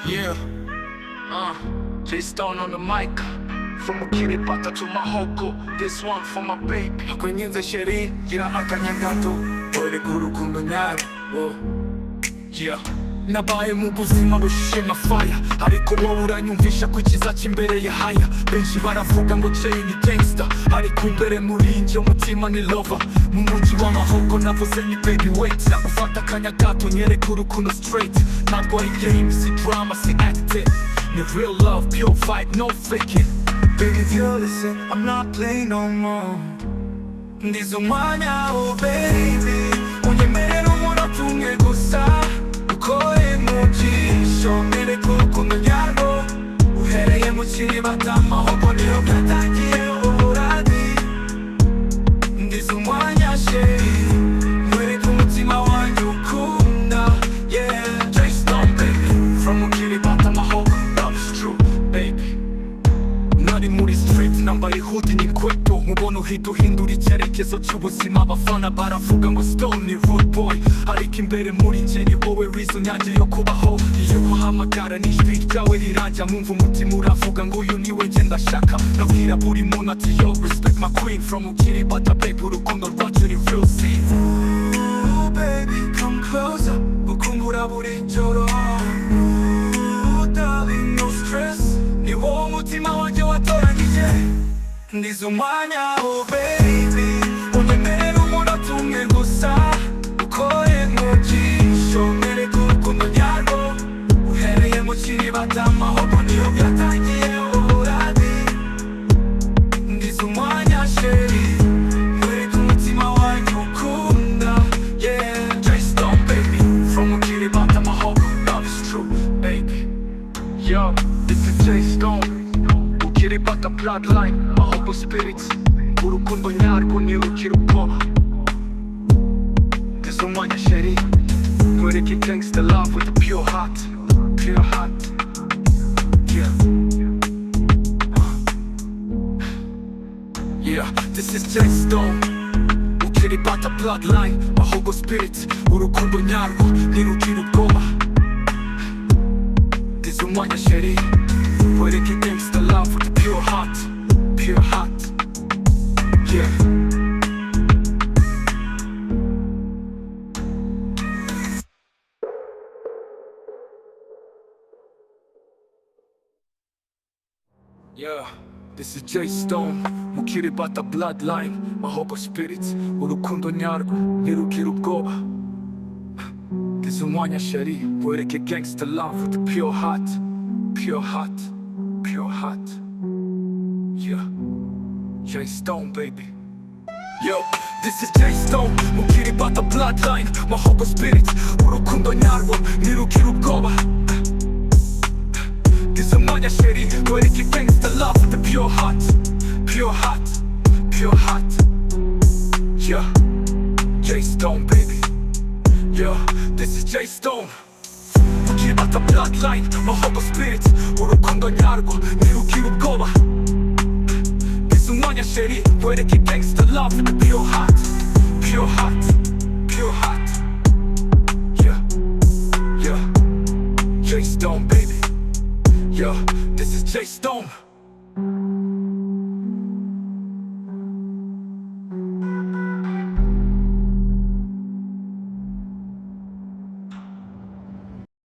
Yeah, J-Stone on the mic. From ukiripata to mahoko, this one for my baby. Kwenye sheria gira akanyagato, ole kurukundo nyaro. Yeah, nabaye mu buzima bushishe nka fire, ariko wowe uranyumvisha ko ikizaca imbere ya haya. Benshi baravuga ngo Jay ni gangster, ariko imbere muri njye umutima ni lover. Mu mujyi w'amahoko navuze ni baby wait, nakufata akanya gato nyereka urukundo straight. Ntabwo ari game, si drama, si acting, ni real love, pure fight, no faking. Baby, if you listen, I'm not playing no more. Ndizumwanya, oh baby, unyemerera umunota umwe gusa, ukore mu jisho mwereke urukundo nyarwo. Uhereye mu kiribata amahoko niho byatangiye uburadi. Ndizumwanya sheri, mwereke umutima wanjye ukunda. Yeah, J-Stone baby, from ukiribata amahoko, love is true baby. Nari muri street nambaye hoodie n'inkweto, nkubona uhita uhindura icyerekezo cy'ubuzima. Abafana baravuga ngo Stone ni rude boy, ariko imbere muri njye ni wowe reason yanjye yo kubaho. Iyo nkuhamagara n'ijwi ryawe rirajya, nkumva umutima uravuga ngo uyu niwe njye ndashaka. Nabwira buri muntu ati yo respect my queen, from ukiribata baby, urukundo rwacu ni real scene. Ooh baby come closer, ukumbura buri joro. Ooh darling no stress, ni wowe umutima wanjye watoranyije. Ndizumwanya, oh baby, unyemerera umunota umwe gusa, ukore mu jisho mwereke urukundo nyarwo. Uhereye mu kiribata amahoko niho byatangiye uburadi. Ndizumwanya sheri, mwereke umutima wanjye ukunda. Yeah, J-Stone baby, from ukiribata amahoko, love is true baby. Yo, this is J-Stone, ukiribata bloodline, mahoko spirits, urukundo nyarwo ntirukira ubwoba. Ndizumwanya sheri, mwereke gangster love with a pure heart, pure heart. Yeah, yeah, this is J-Stone, ukiribata bloodline, mahoko spirits, urukundo nyarwo ntirukira ubwoba. Ndizumwanya sheri, mwereke gangster love with a pure heart, pure heart. Yeah. Yeah, this is J-Stone, ukiribata bloodline, mahoko spirits, urukundo nyarwo ntirukira ubwoba. Ndizumwanya sheri, mwereke gangster love with a pure heart, pure heart, pure heart. Yeah, J-Stone baby. Yo, this is J-Stone, ukiribata bloodline, mahoko spirits, urukundo nyarwo ntirukira ubwoba. Ndizumwanya sheri, mwereke gangster love with a pure heart, pure heart, pure heart. Yeah, J-Stone baby. Yo, this is J-Stone, ukiribata bloodline, mahoko spirits, urukundo nyarwo ntirukira ubwoba. Ndizumwanya sheri, mwereke gangster love with a pure heart, pure heart, pure heart. Yeah, yeah, J-Stone baby. Yo, this is J-Stone.